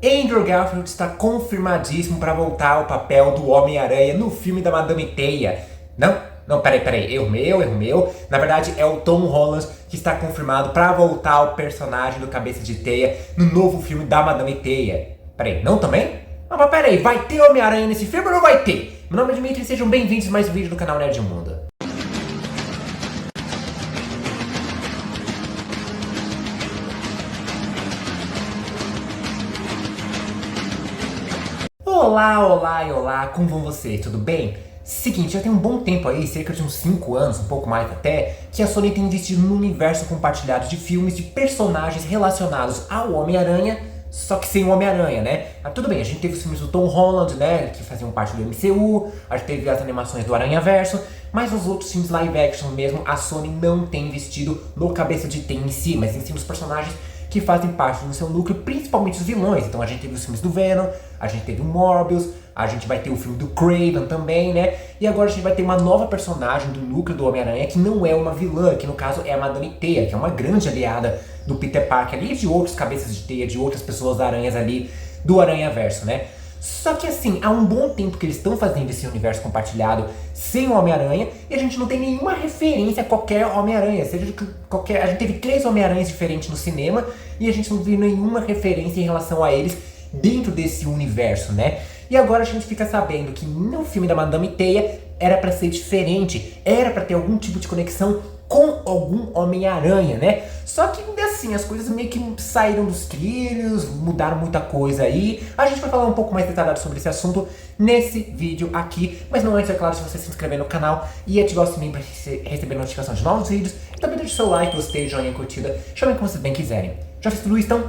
Andrew Garfield está confirmadíssimo para voltar ao papel do Homem-Aranha no filme da Madame Teia. Não, peraí, erro meu. Na verdade, é o Tom Holland que está confirmado para voltar ao personagem do Cabeça de Teia no novo filme da Madame Teia. Peraí, não também? Não, mas peraí, vai ter Homem-Aranha nesse filme ou não vai ter? Meu nome é Dimitri e sejam bem-vindos a mais um vídeo do canal Nerd Mundo. Olá, como vão vocês? Tudo bem? Seguinte, já tem um bom tempo aí, cerca de uns 5 anos, um pouco mais até, que a Sony tem investido no universo compartilhado de filmes de personagens relacionados ao Homem-Aranha, só que sem o Homem-Aranha, né? Ah, tudo bem, a gente teve os filmes do Tom Holland, né, que faziam parte do MCU, a gente teve as animações do Aranhaverso, mas os outros filmes live action mesmo, a Sony não tem investido no Cabeça de Teia em si, mas em si nos personagens que fazem parte do seu núcleo, principalmente os vilões. Então a gente teve os filmes do Venom, a gente teve o Morbius, a gente vai ter o filme do Craven também, né? E agora a gente vai ter uma nova personagem do núcleo do Homem-Aranha que não é uma vilã, que no caso é a Madame Teia, que é uma grande aliada do Peter Parker ali, e de outros cabeças de teia, de outras pessoas aranhas ali do Aranhaverso, né? Só que assim, há um bom tempo que eles estão fazendo esse universo compartilhado sem o Homem-Aranha e a gente não tem nenhuma referência a qualquer Homem-Aranha. Seja qualquer. A gente teve 3 Homem-Aranhas diferentes no cinema e a gente não viu nenhuma referência em relação a eles dentro desse universo, né? E agora a gente fica sabendo que no filme da Madame Teia era pra ser diferente, era pra ter algum tipo de conexão com algum Homem-Aranha, né? Só que assim, as coisas meio que saíram dos trilhos, mudaram muita coisa aí. A gente vai falar um pouco mais detalhado sobre esse assunto nesse vídeo aqui. Mas não antes, é claro, se você se inscrever no canal e ativar o sininho para receber notificação de novos vídeos. E também deixe seu like, gostei, joinha, curtida. Chamem como vocês bem quiserem. Já fez tudo isso, então?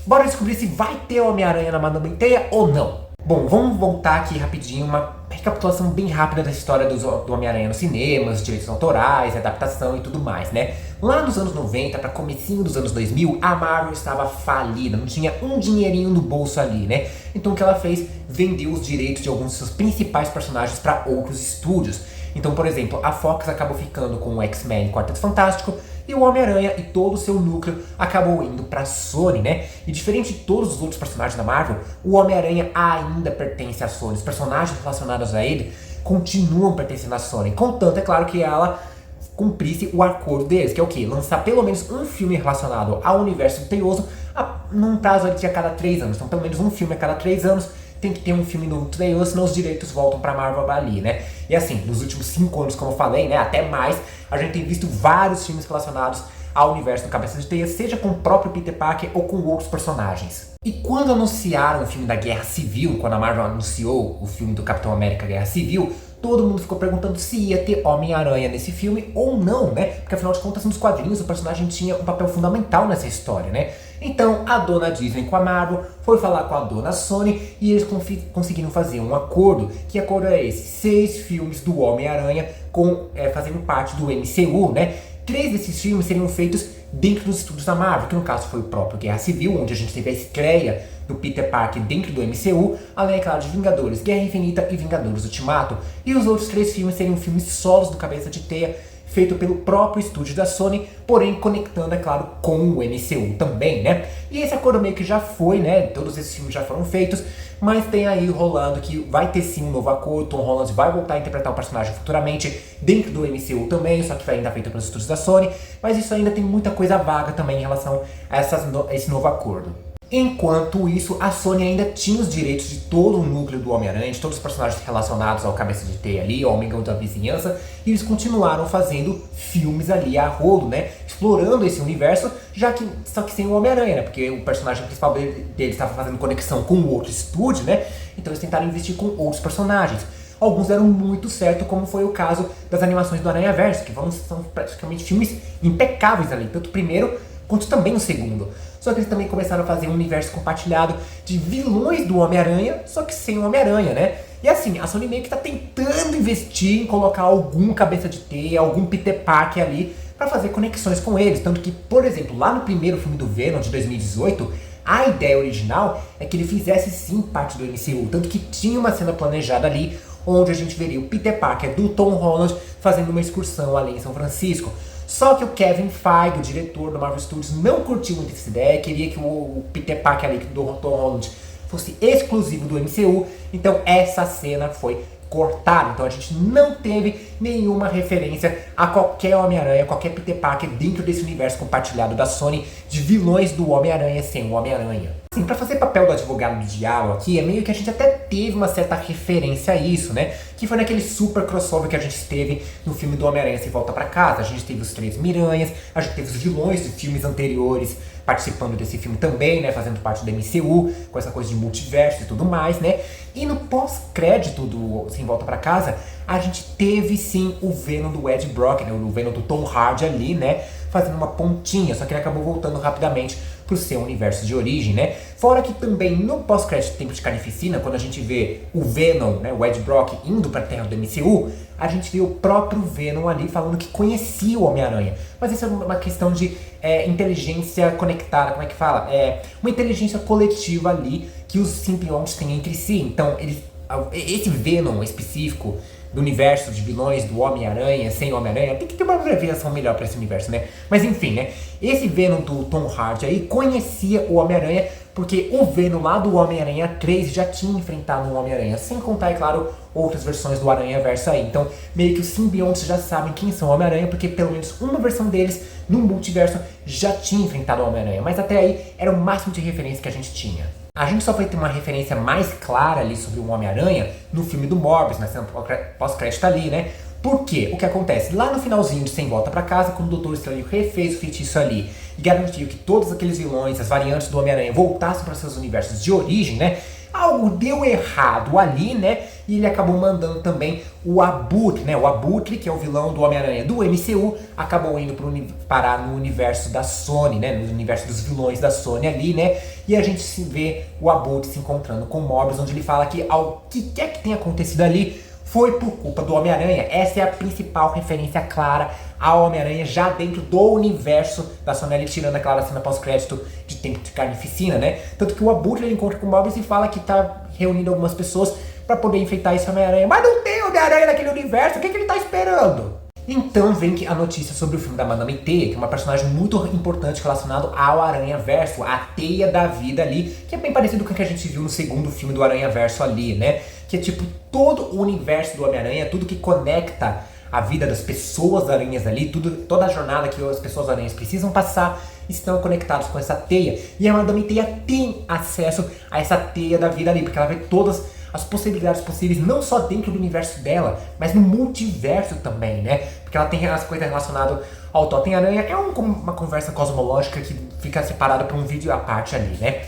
Bora descobrir se vai ter Homem-Aranha na Madame Teia ou não. Bom, vamos voltar aqui rapidinho, uma recapitulação bem rápida da história do Homem-Aranha nos cinemas, direitos autorais, adaptação e tudo mais, né? Lá nos anos 90, para comecinho dos anos 2000, a Marvel estava falida, não tinha um dinheirinho no bolso ali, né? Então o que ela fez? Vendeu os direitos de alguns de seus principais personagens para outros estúdios. Então, por exemplo, a Fox acabou ficando com o X-Men Quarteto Fantástico, e o Homem-Aranha e todo o seu núcleo acabou indo pra Sony, né? E diferente de todos os outros personagens da Marvel, o Homem-Aranha ainda pertence à Sony. Os personagens relacionados a ele continuam pertencendo à Sony. Contanto, é claro, que ela cumprisse o acordo deles, que é o quê? Lançar pelo menos um filme relacionado ao universo teioso num prazo de a cada 3 anos. Então, pelo menos um filme a cada 3 anos tem que ter um filme novo teioso, senão os direitos voltam pra Marvel ali, né? E assim, nos últimos 5 anos, como eu falei, né, até mais, a gente tem visto vários filmes relacionados ao universo do Cabeça de Teia, seja com o próprio Peter Parker ou com outros personagens. E quando anunciaram o filme da Guerra Civil, quando a Marvel anunciou o filme do Capitão América Guerra Civil, todo mundo ficou perguntando se ia ter Homem-Aranha nesse filme ou não, né? Porque afinal de contas, nos quadrinhos, o personagem tinha um papel fundamental nessa história, né? Então a dona Disney com a Marvel foi falar com a dona Sony e eles conseguiram fazer um acordo. Que acordo é esse? 6 filmes do Homem-Aranha fazendo parte do MCU, né? 3 desses filmes seriam feitos dentro dos estúdios da Marvel, que no caso foi o próprio Guerra Civil, onde a gente teve a estreia do Peter Parker dentro do MCU, além, é claro, de Vingadores Guerra Infinita e Vingadores Ultimato. E os outros 3 filmes seriam filmes solos do Cabeça de Teia, feito pelo próprio estúdio da Sony, porém conectando, é claro, com o MCU também, né? E esse acordo meio que já foi, né? Todos esses filmes já foram feitos, mas tem aí rolando que vai ter sim um novo acordo. Tom Holland vai voltar a interpretar o personagem futuramente dentro do MCU também, só que ainda feito pelos estúdios da Sony, mas isso ainda tem muita coisa vaga também em relação a esse novo acordo. Enquanto isso, a Sony ainda tinha os direitos de todo o núcleo do Homem-Aranha, de todos os personagens relacionados ao Cabeça de Teia ali, ao Homem da Vizinhança, e eles continuaram fazendo filmes ali a rodo, né? Explorando esse universo, só que sem o Homem-Aranha, né? Porque o personagem principal dele estava fazendo conexão com o outro estúdio, né? Então eles tentaram investir com outros personagens. Alguns deram muito certo, como foi o caso das animações do Aranhaverso, que são praticamente filmes impecáveis ali, tanto o primeiro quanto também o segundo. Só que eles também começaram a fazer um universo compartilhado de vilões do Homem-Aranha, só que sem o Homem-Aranha, né? E assim, a Sony meio que tá tentando investir em colocar algum Cabeça de Teia, algum Peter Parker ali, pra fazer conexões com eles. Tanto que, por exemplo, lá no primeiro filme do Venom, de 2018, a ideia original é que ele fizesse sim parte do MCU. Tanto que tinha uma cena planejada ali, onde a gente veria o Peter Parker do Tom Holland fazendo uma excursão ali em São Francisco. Só que o Kevin Feige, o diretor do Marvel Studios, não curtiu muito essa ideia, queria que o Peter Parker ali, do Tom Holland, fosse exclusivo do MCU, então essa cena foi cortada. Então a gente não teve nenhuma referência a qualquer Homem-Aranha, qualquer Peter Parker dentro desse universo compartilhado da Sony de vilões do Homem-Aranha sem o Homem-Aranha. Assim, pra fazer papel do advogado do diabo aqui, é meio que a gente até teve uma certa referência a isso, né? Que foi naquele super crossover que a gente teve no filme do Homem-Aranha Sem Volta Pra Casa. A gente teve os três Miranhas, a gente teve os vilões de filmes anteriores participando desse filme também, né? Fazendo parte do MCU, com essa coisa de multiverso e tudo mais, né? E no pós-crédito do Sem Volta Pra Casa, a gente teve sim o Venom do Ed Brock, né? O Venom do Tom Hardy ali, né? Fazendo uma pontinha, só que ele acabou voltando rapidamente pro seu universo de origem, né? Fora que também no pós-crédito Tempo de Carnificina, quando a gente vê o Venom, né, o Ed Brock, indo pra terra do MCU, a gente vê o próprio Venom ali falando que conhecia o Homem-Aranha. Mas isso é uma questão de inteligência conectada, como é que fala? Uma inteligência coletiva ali que os simbiontes têm entre si. Então, esse Venom específico do universo de vilões do Homem-Aranha, sem Homem-Aranha, tem que ter uma abreviação melhor pra esse universo, né? Mas enfim, né? Esse Venom do Tom Hardy aí conhecia o Homem-Aranha porque o Venom lá do Homem-Aranha 3 já tinha enfrentado um Homem-Aranha, sem contar, é claro, outras versões do Aranha-Verso aí. Então, meio que os simbiontes já sabem quem são o Homem-Aranha, porque pelo menos uma versão deles no multiverso já tinha enfrentado o Homem-Aranha. Mas até aí era o máximo de referência que a gente tinha. A gente só vai ter uma referência mais clara ali sobre o Homem-Aranha no filme do Morbius, na cena pós-crédito ali, né? Por quê? O que acontece? Lá no finalzinho de Sem Volta Pra Casa, quando o Doutor Estranho refez o feitiço ali e garantiu que todos aqueles vilões, as variantes do Homem-Aranha, voltassem para seus universos de origem, né? Algo deu errado ali, né? E ele acabou mandando também o Abutre, né? O Abutre, que é o vilão do Homem-Aranha do MCU, acabou indo parar no universo da Sony, né? No universo dos vilões da Sony ali, né? E a gente se vê o Abutre se encontrando com o Morbius, onde ele fala que o que quer que tenha acontecido ali foi por culpa do Homem-Aranha. Essa é a principal referência clara ao Homem-Aranha já dentro do universo da Sony, ali, tirando aquela cena pós-crédito de Tempo de Carnificina, né? Tanto que o Abutre ele encontra com o Morbius e fala que tá reunindo algumas pessoas pra poder enfrentar esse Homem-Aranha. Mas não tem Homem-Aranha naquele universo, o que ele tá esperando? Então vem a notícia sobre o filme da Madame Teia, que é uma personagem muito importante relacionado ao Aranha-Verso, a teia da vida ali, que é bem parecido com o que a gente viu no segundo filme do Aranha-Verso ali, né? Que é tipo todo o universo do Homem-Aranha, tudo que conecta a vida das pessoas aranhas ali, toda a jornada que as pessoas aranhas precisam passar, estão conectados com essa teia. E a Madame Teia tem acesso a essa teia da vida ali, porque ela vê todas as possibilidades possíveis, não só dentro do universo dela, mas no multiverso também, né? Porque ela tem as coisas relacionadas ao Totem-Aranha, é uma conversa cosmológica que fica separada por um vídeo à parte ali, né?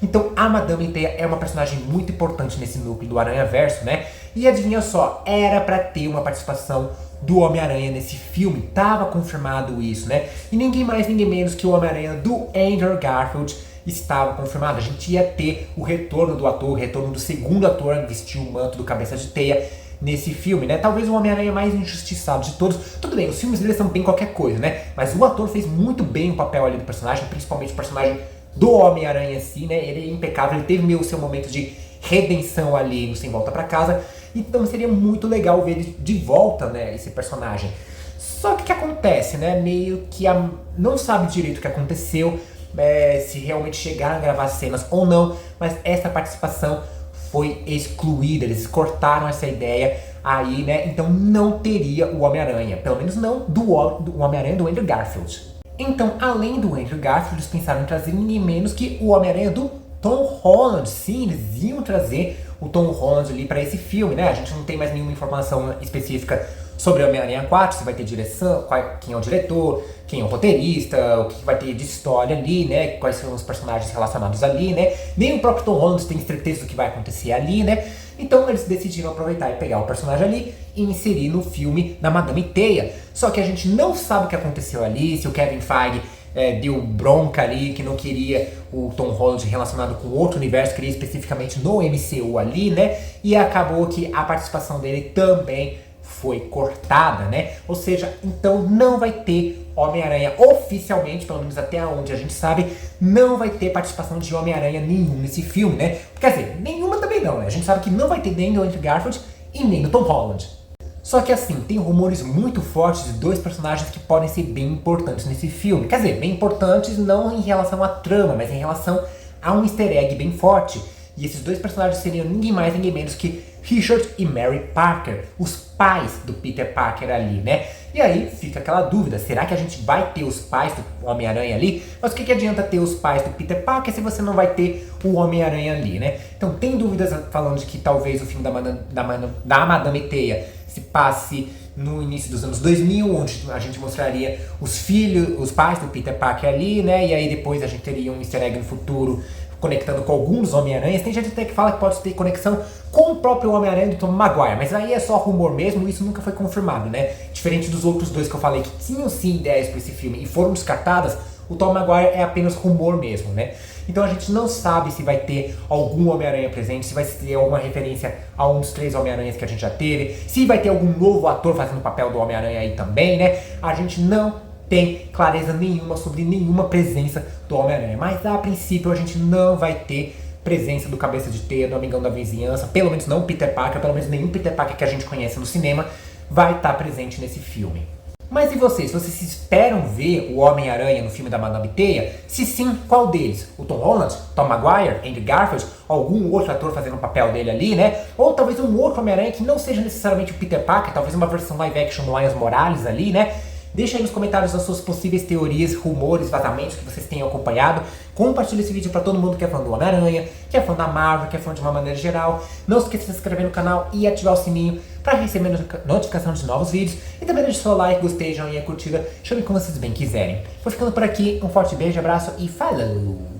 Então a Madame Teia é uma personagem muito importante nesse núcleo do Aranha-Verso, né? E adivinha só, era pra ter uma participação do Homem-Aranha nesse filme, tava confirmado isso, né? E ninguém mais, ninguém menos que o Homem-Aranha do Andrew Garfield estava confirmado. A gente ia ter o retorno do ator, o retorno do segundo ator a vestir o manto do Cabeça de Teia nesse filme, né? Talvez o Homem-Aranha mais injustiçado de todos. Tudo bem, os filmes dele são bem qualquer coisa, né? Mas o ator fez muito bem o papel ali do personagem, principalmente o personagem do Homem-Aranha assim, né? Ele é impecável, ele teve o seu momento de redenção ali no Sem Volta Pra Casa. Então seria muito legal ver ele de volta, né? Esse personagem. Só que o que acontece, né? Meio que não sabe direito o que aconteceu, se realmente chegaram a gravar cenas ou não, mas essa participação foi excluída, eles cortaram essa ideia aí, né? Então não teria o Homem-Aranha, pelo menos não do Homem-Aranha do Andrew Garfield. Então, além do Andrew Garfield, eles pensaram em trazer ninguém menos que o Homem-Aranha do Tom Holland. Sim, eles iam trazer o Tom Holland ali para esse filme, né? A gente não tem mais nenhuma informação específica sobre o Homem-Aranha 4, se vai ter direção, quem é o diretor, quem é o roteirista, o que vai ter de história ali, né? Quais são os personagens relacionados ali, né? Nem o próprio Tom Holland tem certeza do que vai acontecer ali, né? Então eles decidiram aproveitar e pegar o personagem ali e inserir no filme da Madame Teia. Só que a gente não sabe o que aconteceu ali, se o Kevin Feige deu bronca ali, que não queria o Tom Holland relacionado com outro universo, queria especificamente no MCU ali, né? E acabou que a participação dele também foi cortada, né? Ou seja, então não vai ter Homem-Aranha oficialmente, pelo menos até onde a gente sabe, não vai ter participação de Homem-Aranha nenhum nesse filme, né? Quer dizer, nenhuma também não, né? A gente sabe que não vai ter nem do Andrew Garfield e nem do Tom Holland. Só que assim, tem rumores muito fortes de dois personagens que podem ser bem importantes nesse filme. Quer dizer, bem importantes não em relação à trama, mas em relação a um easter egg bem forte. E esses dois personagens seriam ninguém mais, ninguém menos que Richard e Mary Parker, os pais do Peter Parker ali, né? E aí fica aquela dúvida, será que a gente vai ter os pais do Homem-Aranha ali? Mas o que adianta ter os pais do Peter Parker se você não vai ter o Homem-Aranha ali, né? Então tem dúvidas falando de que talvez o filme da Madame Teia se passe no início dos anos 2000, onde a gente mostraria os pais do Peter Parker ali, né? E aí depois a gente teria um easter egg no futuro conectando com alguns Homem-Aranhas. Tem gente até que fala que pode ter conexão com o próprio Homem-Aranha do Tom Maguire, mas aí é só rumor mesmo, isso nunca foi confirmado, né? Diferente dos outros dois que eu falei que tinham sim ideias para esse filme e foram descartadas, o Tom Maguire é apenas rumor mesmo, né? Então a gente não sabe se vai ter algum Homem-Aranha presente, se vai ter alguma referência a um dos 3 Homem-Aranhas que a gente já teve, se vai ter algum novo ator fazendo o papel do Homem-Aranha aí também, né? A gente não tem clareza nenhuma sobre nenhuma presença do Homem-Aranha. Mas a princípio a gente não vai ter presença do Cabeça de Teia, do Amigão da Vizinhança, pelo menos não o Peter Parker, pelo menos nenhum Peter Parker que a gente conhece no cinema vai estar presente nesse filme. Mas e vocês? Vocês esperam ver o Homem-Aranha no filme da Madame Teia? Se sim, qual deles? O Tom Holland? Tom Maguire? Andrew Garfield? Algum outro ator fazendo o papel dele ali, né? Ou talvez um outro Homem-Aranha que não seja necessariamente o Peter Parker, talvez uma versão live action do Miles Morales ali, né? Deixa aí nos comentários as suas possíveis teorias, rumores, vazamentos que vocês tenham acompanhado. Compartilha esse vídeo para todo mundo que é fã do Homem-Aranha, que é fã da Marvel, que é fã de uma maneira geral. Não se esqueça de se inscrever no canal e ativar o sininho para receber notificação de novos vídeos. E também deixe seu like, gostei, joinha, curtida, chame como vocês bem quiserem. Vou ficando por aqui, um forte beijo, abraço e falou!